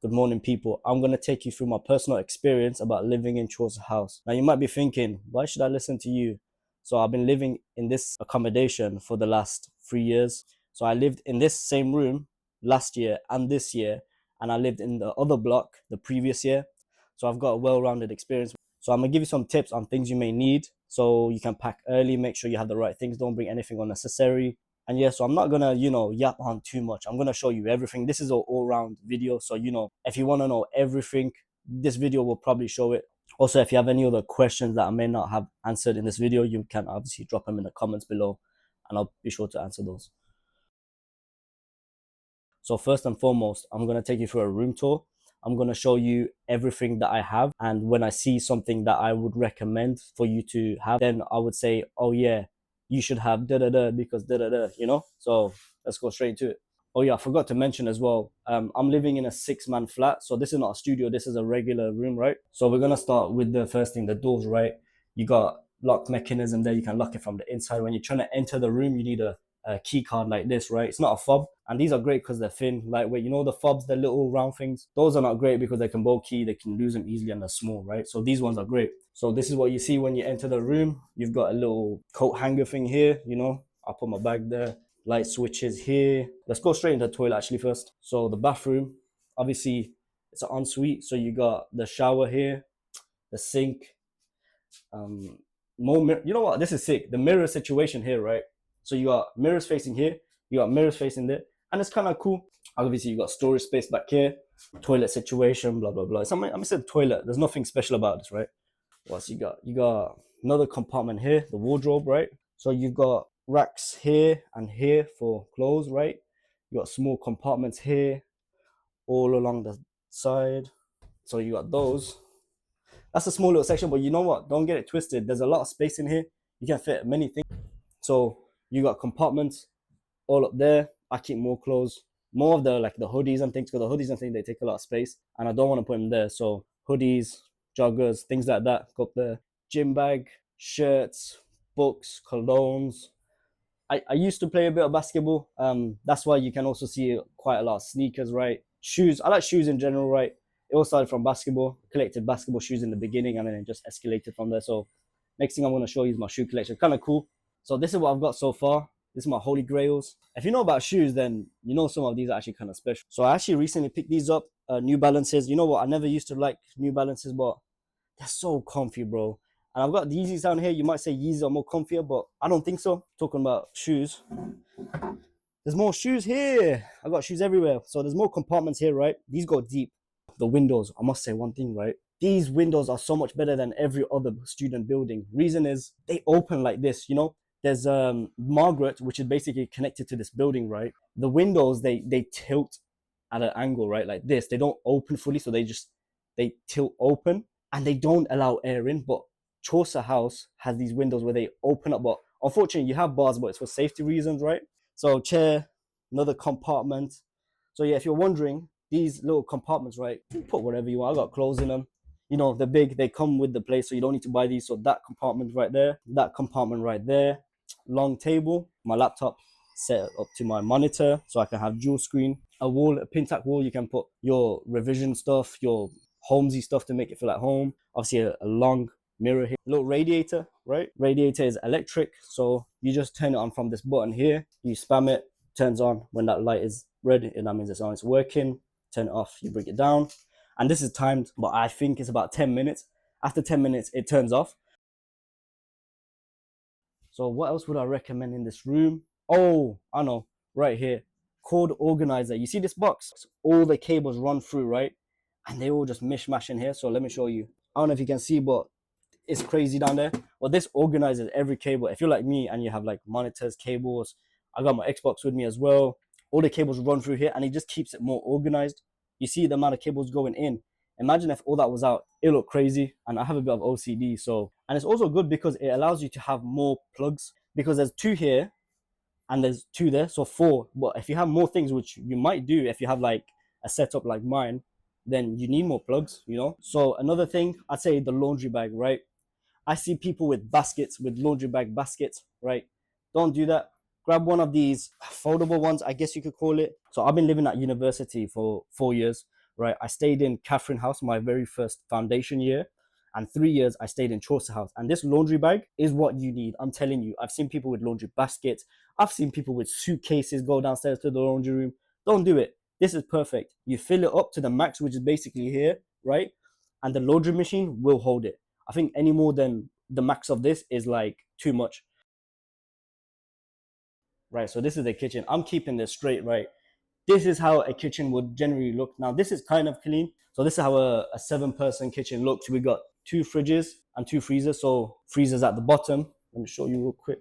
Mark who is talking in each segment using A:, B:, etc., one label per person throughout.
A: Good morning, people. I'm going to take you through my personal experience about living in Chaucer House. Now, you might be thinking, why should I listen to you? So, I've been living in this accommodation for the last 3 years. So, I lived in this same room last year and this year, and I lived in the other block the previous year. So, I've got a well rounded experience. So, I'm going to give you some tips on things you may need so you can pack early, make sure you have the right things, don't bring anything unnecessary. And yeah, so I'm not gonna, yap on too much. I'm gonna show you everything. This is an all-round video. So, if you want to know everything, this video will probably show it. Also, if you have any other questions that I may not have answered in this video, you can obviously drop them in the comments below and I'll be sure to answer those. So first and foremost, I'm gonna take you through a room tour. I'm gonna show you everything that I have. And when I see something that I would recommend for you to have, then I would say, oh yeah, you should have da-da-da because da-da-da, So let's go straight into it. Oh yeah, I forgot to mention as well, I'm living in a 6-man flat. So this is not a studio, this is a regular room, right? So we're gonna start with the first thing, the doors, right? You got lock mechanism there, you can lock it from the inside. When you're trying to enter the room, you need a key card like this, right? It's not a fob, and these are great because they're thin, lightweight. The fobs, the little round things, those are not great because they can bolt key, they can lose them easily and they're small, right? So these ones are great. So this is what you see when you enter the room. You've got a little coat hanger thing here, I'll put my bag there. Light switches here. Let's go straight into the toilet actually first. So the bathroom, obviously it's an ensuite, so you got the shower here, the sink, more you know what, this is sick, the mirror situation here, right? So you got mirrors facing here, you got mirrors facing there, and it's kind of cool. Obviously you got storage space back here, toilet situation, blah blah blah. I'm said toilet, there's nothing special about this, right? What you got? You got another compartment here, the wardrobe, right? So you've got racks here and here for clothes, right? You got small compartments here all along the side, so you got those. That's a small little section, but you know what, don't get it twisted, there's a lot of space in here, you can fit many things. So you got compartments all up there. I keep more clothes, more of the the hoodies and things, because the hoodies and things, they take a lot of space and I don't want to put them there. So hoodies, joggers, things like that go up there. Gym bag, shirts, books, colognes. I used to play a bit of basketball. That's why you can also see quite a lot of sneakers, right? Shoes. I like shoes in general, right? It all started from basketball. Collected basketball shoes in the beginning and then it just escalated from there. So next thing I'm going to show you is my shoe collection. Kind of cool. So this is what I've got so far. This is my holy grails. If you know about shoes, then you know some of these are actually kind of special. So I actually recently picked these up, New Balances. You know what? I never used to like New Balances, but they're so comfy, bro. And I've got the Yeezys down here. You might say Yeezys are more comfier, but I don't think so. Talking about shoes, there's more shoes here. I got shoes everywhere. So there's more compartments here, right? These go deep. The windows, I must say one thing, right? These windows are so much better than every other student building. Reason is they open like this, There's Margaret, which is basically connected to this building, right? The windows, they tilt at an angle, right? Like this. They don't open fully, so they tilt open and they don't allow air in. But Chaucer House has these windows where they open up, but unfortunately you have bars, but it's for safety reasons, right? So chair, another compartment. So yeah, if you're wondering, these little compartments, right? You put whatever you want. I got clothes in them. They're big. They come with the place, so you don't need to buy these. So that compartment right there, that compartment right there. Long table, my laptop set up to my monitor so I can have dual screen. A wall, a pin tack wall. You can put your revision stuff, your homesy stuff to make it feel at home. Obviously, a long mirror here. A little radiator, right? Radiator is electric, so you just turn it on from this button here. You spam it, turns on when that light is red, and that means it's on, it's working. Turn it off, you bring it down, and this is timed, but I think it's about 10 minutes. After 10 minutes, it turns off. So what else would I recommend in this room? Oh, I know, right here, cord organizer. You see this box? All the cables run through, right? And they all just mishmash in here. So let me show you. I don't know if you can see, but it's crazy down there. Well, this organizes every cable. If you're like me and you have like monitors, cables, I got my Xbox with me as well. All the cables run through here and it just keeps it more organized. You see the amount of cables going in. Imagine if all that was out, it looked crazy. And I have a bit of OCD, so, and it's also good because it allows you to have more plugs, because there's 2 here and there's 2 there, so 4. But if you have more things, which you might do if you have like a setup like mine, then you need more plugs. So another thing, I'd say the laundry bag, right? I see people with baskets, with laundry bag baskets, right? Don't do that. Grab one of these foldable ones, I guess you could call it. So I've been living at university for 4 years. right? I stayed in Catherine House my very first foundation year, and 3 years I stayed in Chaucer House. And this laundry bag is what you need. I'm telling you, I've seen people with laundry baskets. I've seen people with suitcases go downstairs to the laundry room. Don't do it. This is perfect. You fill it up to the max, which is basically here, right? And the laundry machine will hold it. I think any more than the max of this is like too much, right? So this is the kitchen. I'm keeping this straight, right? This is how a kitchen would generally look. Now, this is kind of clean. So this is how a seven-person kitchen looks. We got two fridges and two freezers. So freezers at the bottom. Let me show you real quick.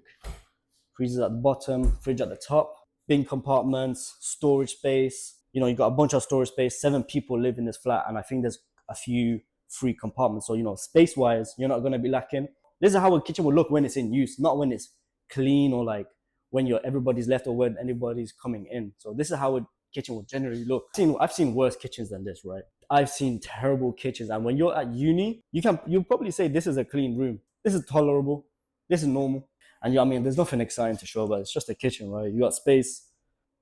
A: Freezers at the bottom, fridge at the top, big compartments, storage space. You know, you got a bunch of storage space. 7 people live in this flat, and I think there's a few free compartments. So, you know, space-wise, you're not going to be lacking. This is how a kitchen will look when it's in use, not when it's clean or like when everybody's left or when anybody's coming in. So this is how a kitchen will generally look. I've seen worse kitchens than this, right? I've seen terrible kitchens, and when you're at uni, you'll probably say this is a clean room. This is tolerable. This is normal. And I mean, there's nothing exciting to show, but it's just a kitchen, right? You got space,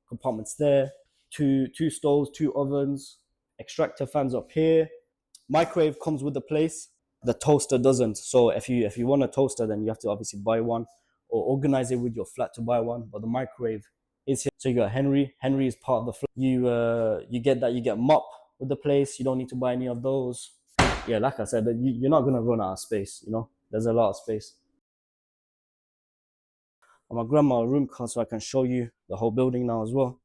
A: compartments there, two stoves, two ovens, extractor fans up here. Microwave comes with the place. The toaster doesn't. So if you want a toaster, then you have to obviously buy one or organize it with your flat to buy one. But the microwave is here. So you got Henry. Henry is part of the flat. You get that. You get mop with the place. You don't need to buy any of those. Yeah, like I said, you're not gonna run out of space. You know, there's a lot of space. I'm gonna grab my room card so I can show you the whole building now as well.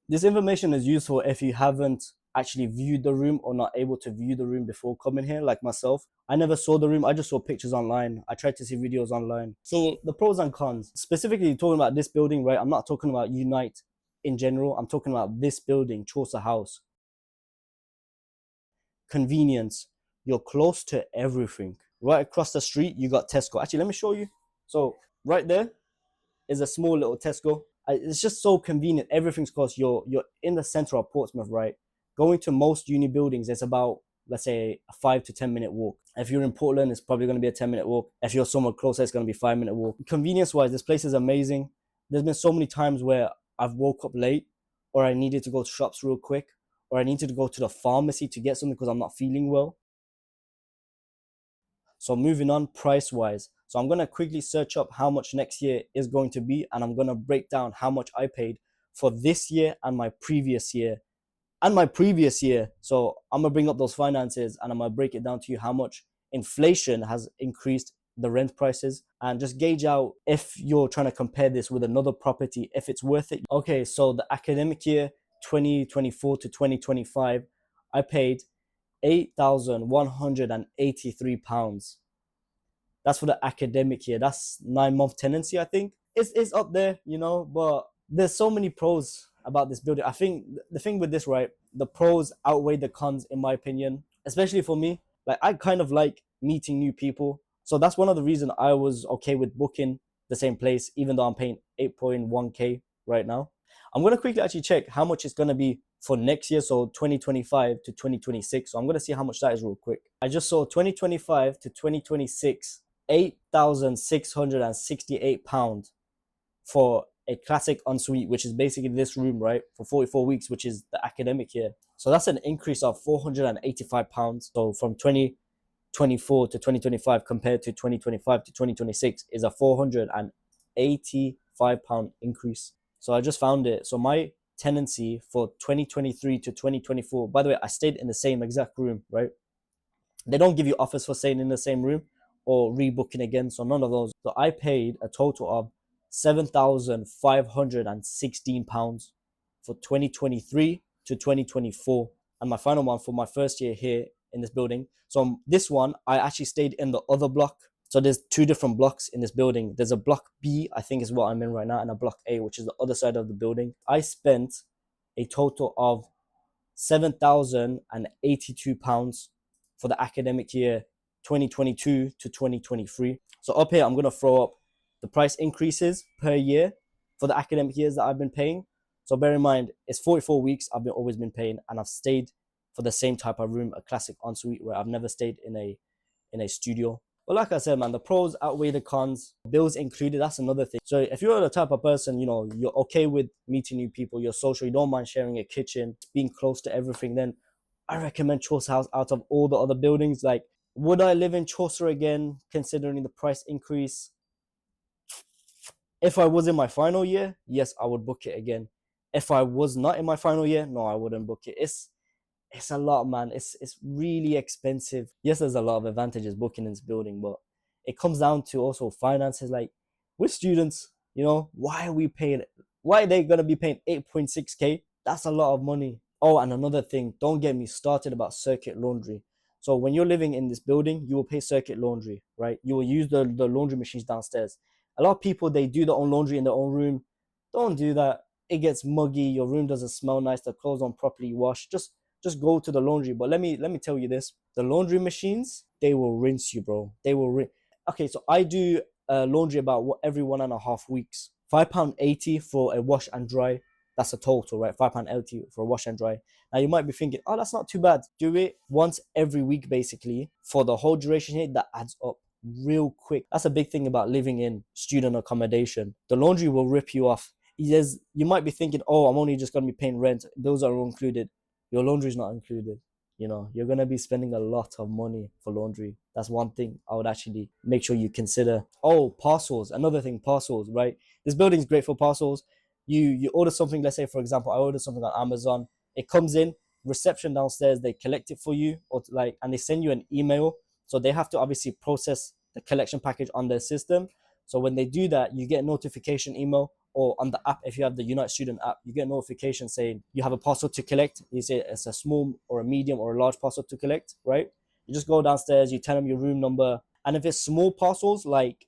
A: This information is useful if you haven't actually viewed the room or not able to view the room before coming here, like myself. I never saw the room. I just saw pictures online. I tried to see videos online. So the pros and cons, specifically talking about this building, right? I'm not talking about Unite in general. I'm talking about this building, Chaucer House. Convenience. You're close to everything. Right across the street, you got Tesco. Actually, let me show you. So right there is a small little Tesco. It's just so convenient. Everything's close. You're in the center of Portsmouth, right? Going to most uni buildings, it's about, let's say, a 5 to 10 minute walk. If you're in Portland, it's probably going to be a 10 minute walk. If you're somewhere closer, it's going to be 5 minute walk. Convenience wise, this place is amazing. There's been so many times where I've woke up late, or I needed to go to shops real quick, or I needed to go to the pharmacy to get something because I'm not feeling well. So moving on, price wise. So I'm going to quickly search up how much next year is going to be, and I'm going to break down how much I paid for this year and my previous year and my previous year. So I'm going to bring up those finances and I'm going to break it down to you how much inflation has increased the rent prices, and just gauge out if you're trying to compare this with another property, if it's worth it. Okay, so the academic year 2024 to 2025, I paid £8,183. That's for the academic year. That's 9 month tenancy, I think. It's up there, you know, but there's so many pros about this building. I think the thing with this, right, the pros outweigh the cons, in my opinion, especially for me. Like, I kind of like meeting new people. So that's one of the reasons I was okay with booking the same place, even though I'm paying 8.1K right now. I'm going to quickly actually check how much it's going to be for next year, so 2025 to 2026. So I'm going to see how much that is real quick. I just saw 2025 to 2026, £8,668 for a classic ensuite, which is basically this room, right, for 44 weeks, which is the academic year. So that's an increase of £485. So from 2024 to 2025 compared to 2025 to 2026 is a £485 increase. So I just found it. So my tenancy for 2023 to 2024, by the way, I stayed in the same exact room, right? They don't give you offers for staying in the same room or rebooking again, so none of those. So I paid a total of £7,516 for 2023 to 2024, and my final one for my first year here in this building. So this one, I actually stayed in the other block. So there's two different blocks in this building. There's a block B, I think is what I'm in right now, and a block A, which is the other side of the building. I spent a total of £7,082 for the academic year 2022 to 2023. So up here, I'm going to throw up the price increases per year for the academic years that I've been paying. So bear in mind, it's 44 weeks I've always been paying, and I've stayed for the same type of room, a classic ensuite, where I've never stayed in a studio. But like I said, man, the pros outweigh the cons, bills included. That's another thing. So if you're the type of person, you're okay with meeting new people, you're social, you don't mind sharing a kitchen, being close to everything, then I recommend Chaucer House out of all the other buildings. Like, would I live in Chaucer again, considering the price increase? If I was in my final year, yes, I would book it again. If I was not in my final year, no, I wouldn't book it. It's a lot, man. It's really expensive. Yes, there's a lot of advantages booking in this building, but it comes down to also finances. Like, with students, why are we paying? Why are they gonna be paying 8.6K? That's a lot of money. Oh, and another thing, don't get me started about circuit laundry. So when you're living in this building, you will pay circuit laundry, right? You will use the laundry machines downstairs. A lot of people, they do their own laundry in their own room. Don't do that. It gets muggy. Your room doesn't smell nice. The clothes aren't properly washed. Just go to the laundry. But let me tell you this: the laundry machines, they will rinse you, bro. They will rinse. Okay, so I do laundry about every 1.5 weeks. £5.80 for a wash and dry. That's a total, right? £5.80 for a wash and dry. Now you might be thinking, oh, that's not too bad. Do it once every week, basically, for the whole duration here. That adds up real quick. That's a big thing about living in student accommodation. The laundry will rip you off. You might be thinking, oh, I'm only just going to be paying rent. Those are all included. Your laundry is not included. You're going to be spending a lot of money for laundry. That's one thing I would actually make sure you consider. Oh, parcels. Another thing, parcels, right? This building is great for parcels. You order something, let's say, for example, I order something on Amazon. It comes in, reception downstairs, they collect it for you, and they send you an email. So they have to obviously process the collection package on their system. So when they do that, you get a notification email, or on the app, if you have the Unite Student app, you get a notification saying you have a parcel to collect. You say it's a small or a medium or a large parcel to collect, right? You just go downstairs, you tell them your room number, and if it's small parcels like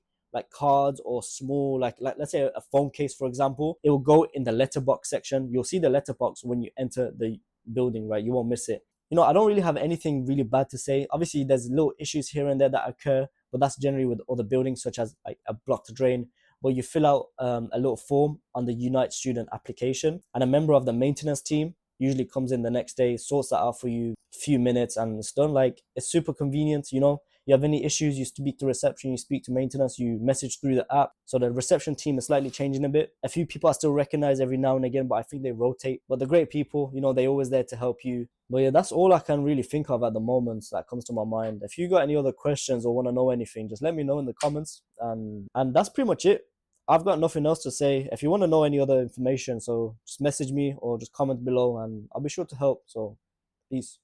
A: cards, or small, like let's say a phone case, for example, it will go in the letterbox section. You'll see the letterbox when you enter the building, right? You won't miss it. I don't really have anything really bad to say. Obviously, there's little issues here and there that occur, but that's generally with other buildings, such as like a blocked drain, where you fill out a little form on the Unite Student application, and a member of the maintenance team usually comes in the next day, sorts that out for you, a few minutes, and it's done. Like, it's super convenient. You have any issues, you speak to reception, you speak to maintenance, you message through the app. So the reception team is slightly changing a bit. A few people I still recognize every now and again, but I think they rotate. But the great people, they're always there to help you. But yeah, that's all I can really think of at the moment that comes to my mind. If you got any other questions or want to know anything, just let me know in the comments. And that's pretty much it. I've got nothing else to say. If you want to know any other information, so just message me or just comment below, and I'll be sure to help. So peace.